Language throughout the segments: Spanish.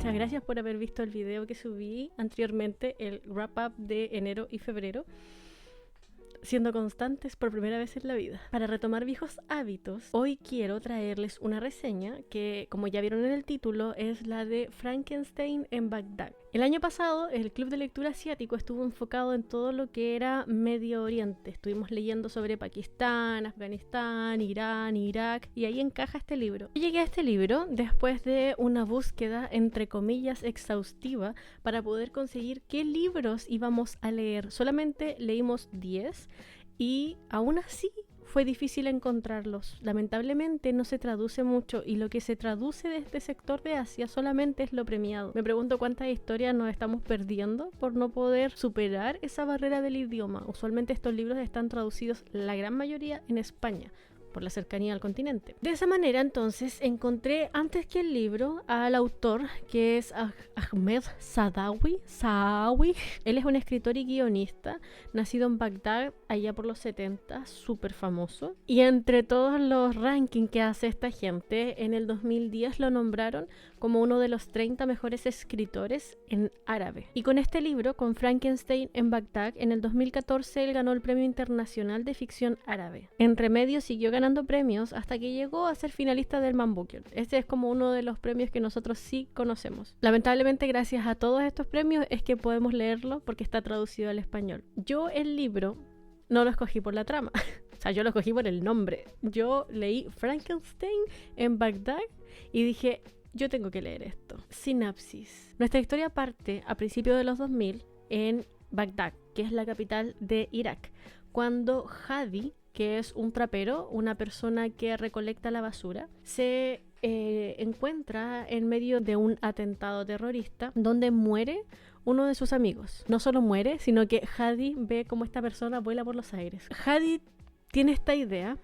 Muchas gracias por haber visto el video que subí anteriormente, el wrap-up de enero y febrero. Siendo constantes por primera vez en la vida. Para retomar viejos hábitos, hoy quiero traerles una reseña que, como ya vieron en el título, es la de Frankenstein en Bagdad. El año pasado, el Club de Lectura Asiático estuvo enfocado en todo lo que era Medio Oriente. Estuvimos leyendo sobre Pakistán, Afganistán, Irán, Irak, y ahí encaja este libro. Yo llegué a este libro después de una búsqueda, entre comillas, exhaustiva para poder conseguir qué libros íbamos a leer. Solamente leímos 10 y aún así fue difícil encontrarlos. Lamentablemente no se traduce mucho y lo que se traduce de este sector de Asia solamente es lo premiado. Me pregunto cuántas historias nos estamos perdiendo por no poder superar esa barrera del idioma. Usualmente estos libros están traducidos, la gran mayoría, en España, por la cercanía al continente. De esa manera, entonces, encontré antes que el libro al autor, que es Ahmed Saadawi. Él es un escritor y guionista, nacido en Bagdad allá por los 70, súper famoso. Y entre todos los rankings que hace esta gente, en el 2010 lo nombraron como uno de los 30 mejores escritores en árabe. Y con este libro, con Frankenstein en Bagdad, en el 2014 él ganó el Premio Internacional de Ficción Árabe. Entre medio siguió ganando premios hasta que llegó a ser finalista del Man Booker. Este es como uno de los premios que nosotros sí conocemos. Lamentablemente, gracias a todos estos premios es que podemos leerlo porque está traducido al español. Yo el libro no lo escogí por la trama. O sea, yo lo escogí por el nombre. Yo leí Frankenstein en Bagdad y dije, yo tengo que leer esto. Sinapsis. Nuestra historia parte a principios de los 2000 en Bagdad, que es la capital de Irak, cuando Hadi, que es un trapero, una persona que recolecta la basura, se encuentra en medio de un atentado terrorista donde muere uno de sus amigos. No solo muere, sino que Hadi ve cómo esta persona vuela por los aires. Hadi tiene esta idea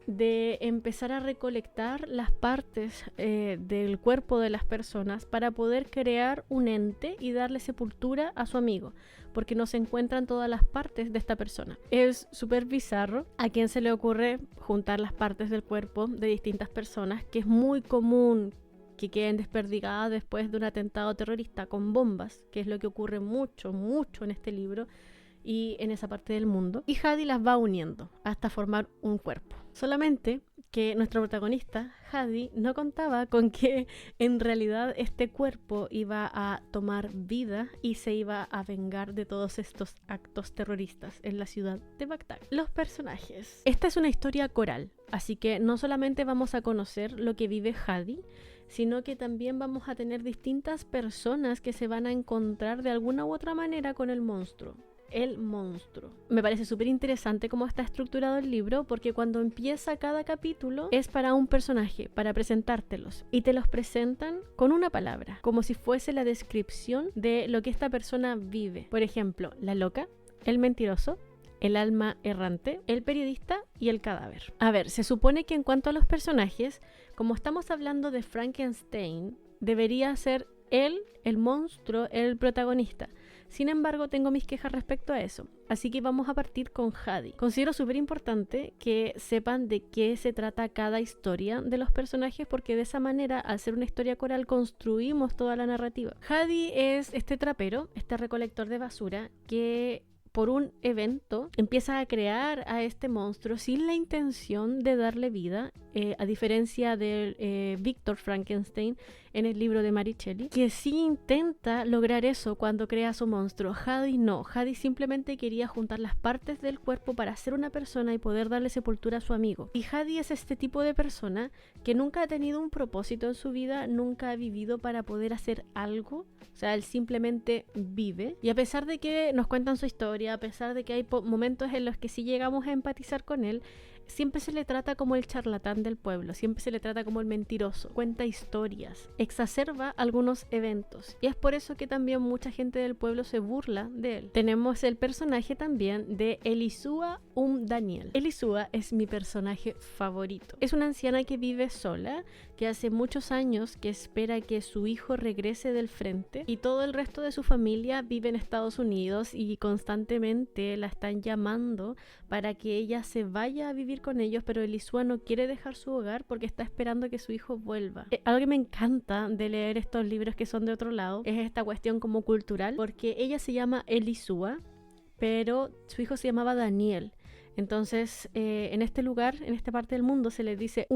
de empezar a recolectar las partes del cuerpo de las personas para poder crear un ente y darle sepultura a su amigo, porque no se encuentran todas las partes de esta persona. Es súper bizarro a quien se le ocurre juntar las partes del cuerpo de distintas personas, que es muy común que queden desperdigadas después de un atentado terrorista con bombas, que es lo que ocurre mucho en este libro y en esa parte del mundo, y Hadi las va uniendo hasta formar un cuerpo. Solamente que nuestro protagonista, Hadi, no contaba con que en realidad este cuerpo iba a tomar vida y se iba a vengar de todos estos actos terroristas en la ciudad de Bagdad. Los personajes. Esta es una historia coral, así que no solamente vamos a conocer lo que vive Hadi, sino que también vamos a tener distintas personas que se van a encontrar de alguna u otra manera con el monstruo. El monstruo. Me parece súper interesante cómo está estructurado el libro, porque cuando empieza cada capítulo es para un personaje, para presentártelos, y te los presentan con una palabra, como si fuese la descripción de lo que esta persona vive. Por ejemplo, la loca, el mentiroso, el alma errante, el periodista y el cadáver. A ver, se supone que en cuanto a los personajes, como estamos hablando de Frankenstein, debería ser él, el monstruo, el protagonista. Sin embargo, tengo mis quejas respecto a eso. Así que vamos a partir con Hadi. Considero súper importante que sepan de qué se trata cada historia de los personajes, porque de esa manera, al ser una historia coral, construimos toda la narrativa. Hadi es este trapero, este recolector de basura, que por un evento empieza a crear a este monstruo sin la intención de darle vida, a diferencia de Víctor Frankenstein en el libro de Mary Shelley, que sí intenta lograr eso cuando crea su monstruo. Hadi no. Hadi simplemente quería juntar las partes del cuerpo para ser una persona y poder darle sepultura a su amigo. Y Hadi es este tipo de persona que nunca ha tenido un propósito en su vida, nunca ha vivido para poder hacer algo. O sea, él simplemente vive. Y a pesar de que nos cuentan su historia, a pesar de que hay momentos en los que sí llegamos a empatizar con él, siempre se le trata como el charlatán del pueblo, siempre se le trata como el mentiroso, cuenta historias, exacerba algunos eventos, y es por eso que también mucha gente del pueblo se burla de él. Tenemos el personaje también de Elisua Daniel. Elisua es mi personaje favorito. Es una anciana que vive sola, que hace muchos años que espera que su hijo regrese del frente y todo el resto de su familia vive en Estados Unidos y constantemente la están llamando para que ella se vaya a vivir con ellos, pero Elisúa no quiere dejar su hogar porque está esperando que su hijo vuelva. Algo que me encanta de leer estos libros que son de otro lado es esta cuestión como cultural, porque ella se llama Elisúa, pero su hijo se llamaba Daniel. Entonces, en este lugar, en esta parte del mundo, se le dice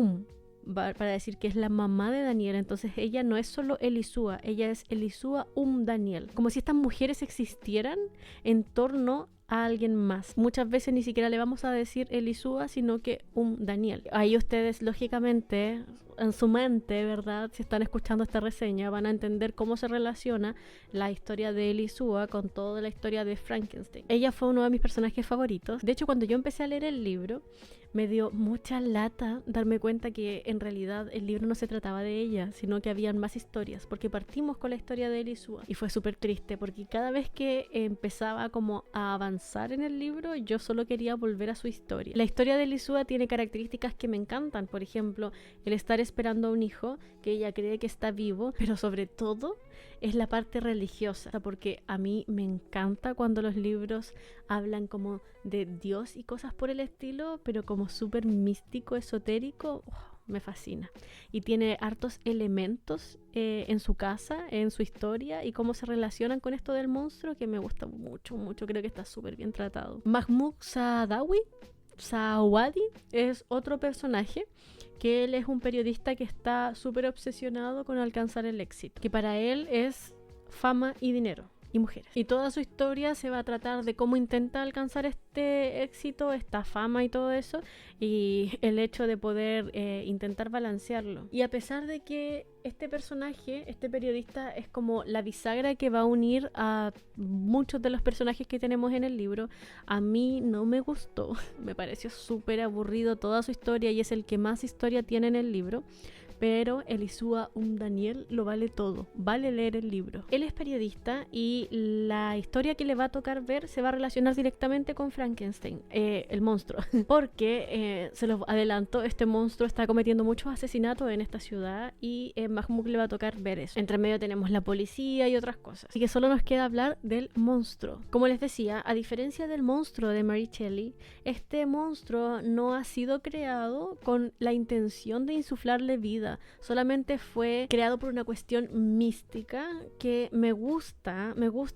para decir que es la mamá de Daniel. Entonces ella no es solo Elisúa, ella es Elisúa Daniel. Como si estas mujeres existieran en torno a alguien más. Muchas veces ni siquiera le vamos a decir Elisúa, sino que Daniel. Ahí ustedes, lógicamente, en su mente, ¿verdad? Si están escuchando esta reseña, van a entender cómo se relaciona la historia de Elisúa con toda la historia de Frankenstein. Ella fue uno de mis personajes favoritos. De hecho, cuando yo empecé a leer el libro, me dio mucha lata darme cuenta que en realidad el libro no se trataba de ella, sino que habían más historias, porque partimos con la historia de Elisúa y fue súper triste, porque cada vez que empezaba como a avanzar en el libro, yo solo quería volver a su historia. La historia de Elisúa tiene características que me encantan, por ejemplo, el estar esperando a un hijo que ella cree que está vivo, pero sobre todo es la parte religiosa, porque a mí me encanta cuando los libros hablan como de Dios y cosas por el estilo, pero como súper místico, esotérico. Me fascina. Y tiene hartos elementos en su casa, en su historia, y cómo se relacionan con esto del monstruo, que me gusta mucho, mucho. Creo que está súper bien tratado. Mahmoud Saawadi es otro personaje, que él es un periodista que está súper obsesionado con alcanzar el éxito, que para él es fama y dinero y mujeres. Y toda su historia se va a tratar de cómo intenta alcanzar este éxito, esta fama y todo eso, y el hecho de poder intentar balancearlo. Y a pesar de que este personaje, este periodista, es como la bisagra que va a unir a muchos de los personajes que tenemos en el libro, a mí no me gustó. Me pareció súper aburrido toda su historia y es el que más historia tiene en el libro. Pero Elisúa Daniel lo vale todo, vale leer el libro. Él es periodista y la historia que le va a tocar ver se va a relacionar directamente con Frankenstein, el monstruo, porque se los adelanto, este monstruo está cometiendo muchos asesinatos en esta ciudad y Mahmoud le va a tocar ver eso. Entre medio tenemos la policía y otras cosas, así que solo nos queda hablar del monstruo. Como les decía, a diferencia del monstruo de Mary Shelley, este monstruo no ha sido creado con la intención de insuflarle vida. Solamente fue creado por una cuestión mística que me gusta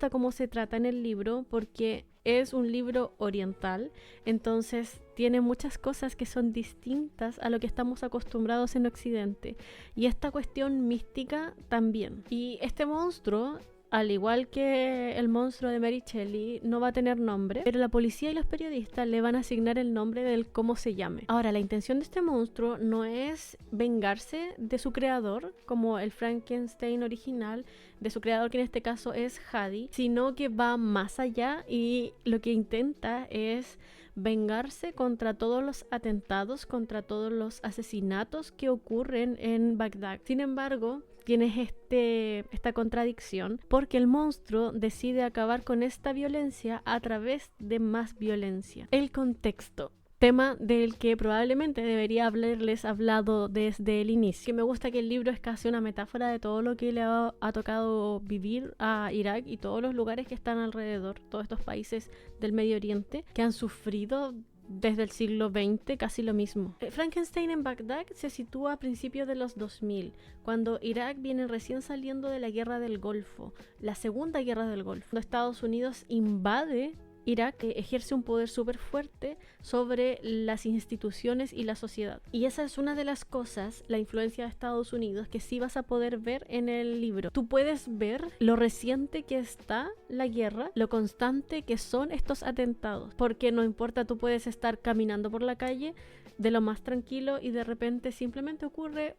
cómo se trata en el libro, porque es un libro oriental, entonces tiene muchas cosas que son distintas a lo que estamos acostumbrados en Occidente, y esta cuestión mística también. Y este monstruo, al igual que el monstruo de Mary Shelley, no va a tener nombre, pero la policía y los periodistas le van a asignar el nombre del cómo se llame. Ahora, la intención de este monstruo no es vengarse de su creador, como el Frankenstein original, de su creador, que en este caso es Hadi, sino que va más allá y lo que intenta es vengarse contra todos los atentados, contra todos los asesinatos que ocurren en Bagdad. Sin embargo, tienes esta contradicción, porque el monstruo decide acabar con esta violencia a través de más violencia. El contexto, tema del que probablemente debería haberles hablado desde el inicio. Que me gusta que el libro es casi una metáfora de todo lo que le ha tocado vivir a Irak y todos los lugares que están alrededor, todos estos países del Medio Oriente que han sufrido desde el siglo XX casi lo mismo. Frankenstein en Bagdad se sitúa a principios de los 2000, cuando Irak viene recién saliendo de la guerra del Golfo, la segunda guerra del Golfo, cuando Estados Unidos invade Irak, ejerce un poder súper fuerte sobre las instituciones y la sociedad. Y esa es una de las cosas, la influencia de Estados Unidos, que sí vas a poder ver en el libro. Tú puedes ver lo reciente que está la guerra, lo constante que son estos atentados, porque no importa, tú puedes estar caminando por la calle de lo más tranquilo y de repente simplemente ocurre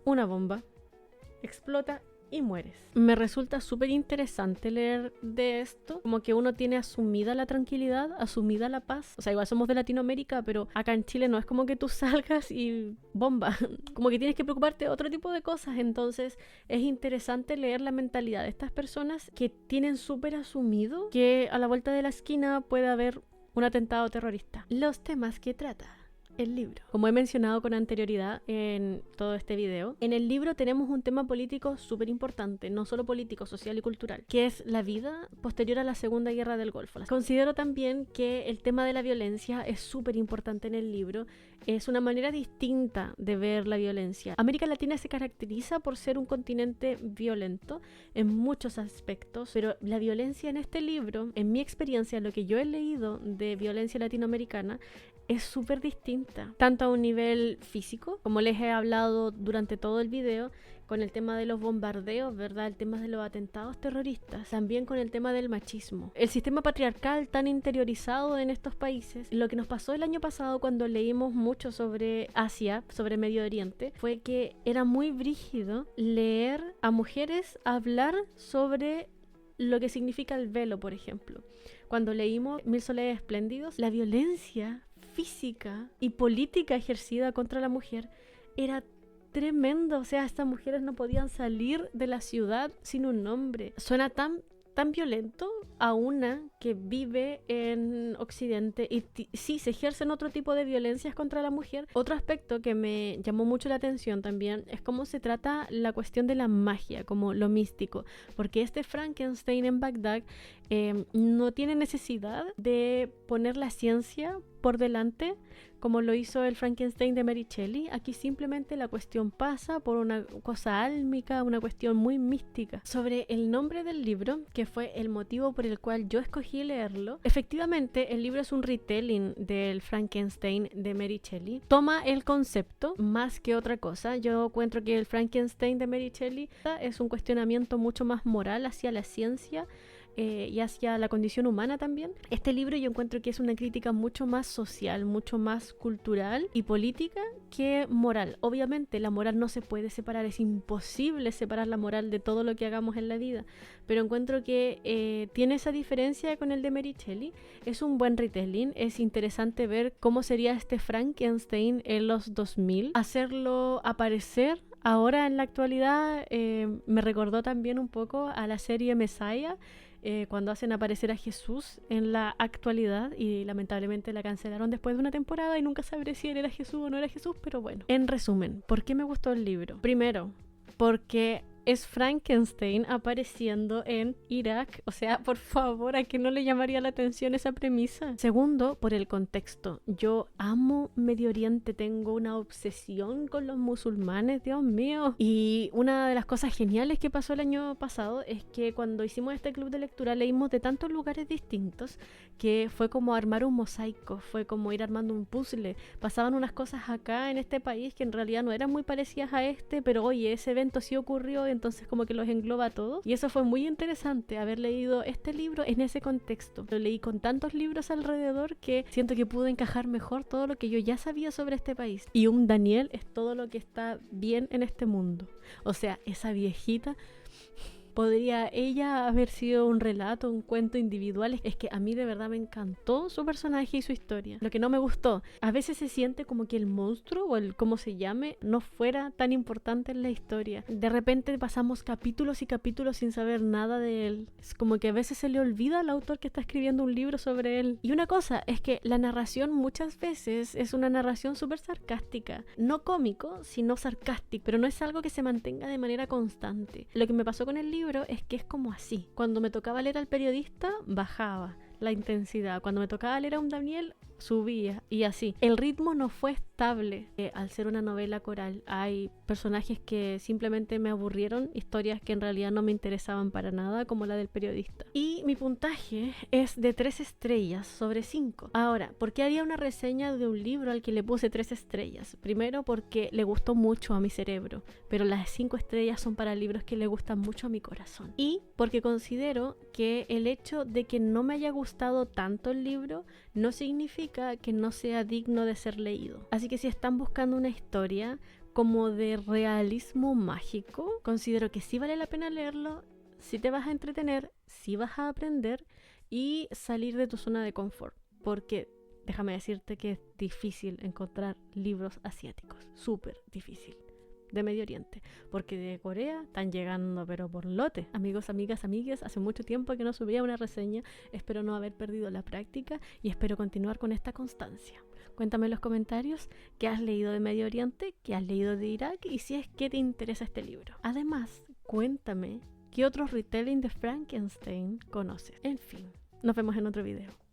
una bomba, explota y mueres. Me resulta súper interesante leer de esto, como que uno tiene asumida la tranquilidad, asumida la paz. O sea, igual somos de Latinoamérica, pero acá en Chile no es como que tú salgas y bomba, como que tienes que preocuparte de otro tipo de cosas. Entonces es interesante leer la mentalidad de estas personas que tienen súper asumido que a la vuelta de la esquina puede haber un atentado terrorista. Los temas que trata. el libro. Como he mencionado con anterioridad en todo este video, en el libro tenemos un tema político súper importante, no solo político, social y cultural, que es la vida posterior a la Segunda Guerra del Golfo. Considero también que el tema de la violencia es súper importante en el libro. Es una manera distinta de ver la violencia. América Latina se caracteriza por ser un continente violento en muchos aspectos, pero la violencia en este libro, en mi experiencia, lo que yo he leído de violencia latinoamericana, es súper distinta, tanto a un nivel físico, como les he hablado durante todo el video, con el tema de los bombardeos, ¿verdad? El tema de los atentados terroristas, también con el tema del machismo. El sistema patriarcal tan interiorizado en estos países. Lo que nos pasó el año pasado cuando leímos mucho sobre Asia, sobre Medio Oriente, fue que era muy brígido leer a mujeres hablar sobre lo que significa el velo, por ejemplo. Cuando leímos Mil Soles Espléndidos, la violencia física y política ejercida contra la mujer era tremendo. O sea, estas mujeres no podían salir de la ciudad sin un nombre. Suena tan violento a una que vive en Occidente y sí se ejercen otro tipo de violencias contra la mujer. Otro aspecto que me llamó mucho la atención también es cómo se trata la cuestión de la magia, como lo místico, porque este Frankenstein en Bagdad no tiene necesidad de poner la ciencia por delante como lo hizo el Frankenstein de Mary Shelley. Aquí simplemente la cuestión pasa por una cosa álmica, una cuestión muy mística. Sobre el nombre del libro, que fue el motivo por el cual yo escogí leerlo, efectivamente el libro es un retelling del Frankenstein de Mary Shelley. Toma el concepto más que otra cosa. Yo encuentro que el Frankenstein de Mary Shelley es un cuestionamiento mucho más moral hacia la ciencia y hacia la condición humana también. Este libro yo encuentro que es una crítica mucho más social, mucho más cultural y política que moral. Obviamente la moral no se puede separar, es imposible separar la moral de todo lo que hagamos en la vida, pero encuentro que tiene esa diferencia con el de Mary Shelley. Es un buen retelling, es interesante ver cómo sería este Frankenstein en los 2000, hacerlo aparecer ahora en la actualidad. Me recordó también un poco a la serie Messiah, cuando hacen aparecer a Jesús en la actualidad, y lamentablemente la cancelaron después de una temporada y nunca sabré si él era Jesús o no era Jesús, pero bueno. En resumen, ¿por qué me gustó el libro? Primero, porque es Frankenstein apareciendo en Irak. O sea, por favor, ¿a quién no le llamaría la atención esa premisa? Segundo, por el contexto. Yo amo Medio Oriente, tengo una obsesión con los musulmanes, Dios mío. Y una de las cosas geniales que pasó el año pasado es que cuando hicimos este club de lectura leímos de tantos lugares distintos que fue como armar un mosaico, fue como ir armando un puzzle. Pasaban unas cosas acá en este país que en realidad no eran muy parecidas a este, pero oye, ese evento sí ocurrió, entonces como que los engloba a todos. Y eso fue muy interesante, haber leído este libro en ese contexto. Lo leí con tantos libros alrededor que siento que pude encajar mejor todo lo que yo ya sabía sobre este país. Y un Daniel es todo lo que está bien en este mundo. O sea, esa viejita... ¿Podría ella haber sido un relato, un cuento individual? Es que a mí de verdad me encantó su personaje y su historia. Lo que no me gustó, a veces se siente como que el monstruo o el cómo se llame no fuera tan importante en la historia. De repente pasamos capítulos y capítulos sin saber nada de él. Es como que a veces se le olvida al autor que está escribiendo un libro sobre él. Y una cosa es que la narración muchas veces es una narración súper sarcástica. No cómico, sino sarcástico. Pero no es algo que se mantenga de manera constante. Lo que me pasó con el libro es que es como así. Cuando me tocaba leer al periodista, bajaba la intensidad. Cuando me tocaba leer a un Daniel, subía, y así. El ritmo no fue estable. Al ser una novela coral, hay personajes que simplemente me aburrieron, historias que en realidad no me interesaban para nada, como la del periodista. Y mi puntaje es de 3 estrellas sobre 5. Ahora, ¿por qué haría una reseña de un libro al que le puse 3 estrellas? Primero, porque le gustó mucho a mi cerebro, pero las 5 estrellas son para libros que le gustan mucho a mi corazón. Y porque considero que el hecho de que no me haya gustado tanto el libro no significa que no sea digno de ser leído. Así que si están buscando una historia como de realismo mágico, considero que sí vale la pena leerlo, sí te vas a entretener, sí vas a aprender y salir de tu zona de confort, porque déjame decirte que es difícil encontrar libros asiáticos, súper difícil. de Medio Oriente, porque de Corea están llegando pero por lote. Amigos, amigas, amigues, hace mucho tiempo que no subía una reseña, espero no haber perdido la práctica y espero continuar con esta constancia. Cuéntame en los comentarios qué has leído de Medio Oriente, qué has leído de Irak y si es que te interesa este libro. Además, cuéntame qué otros retelling de Frankenstein conoces. En fin, nos vemos en otro video.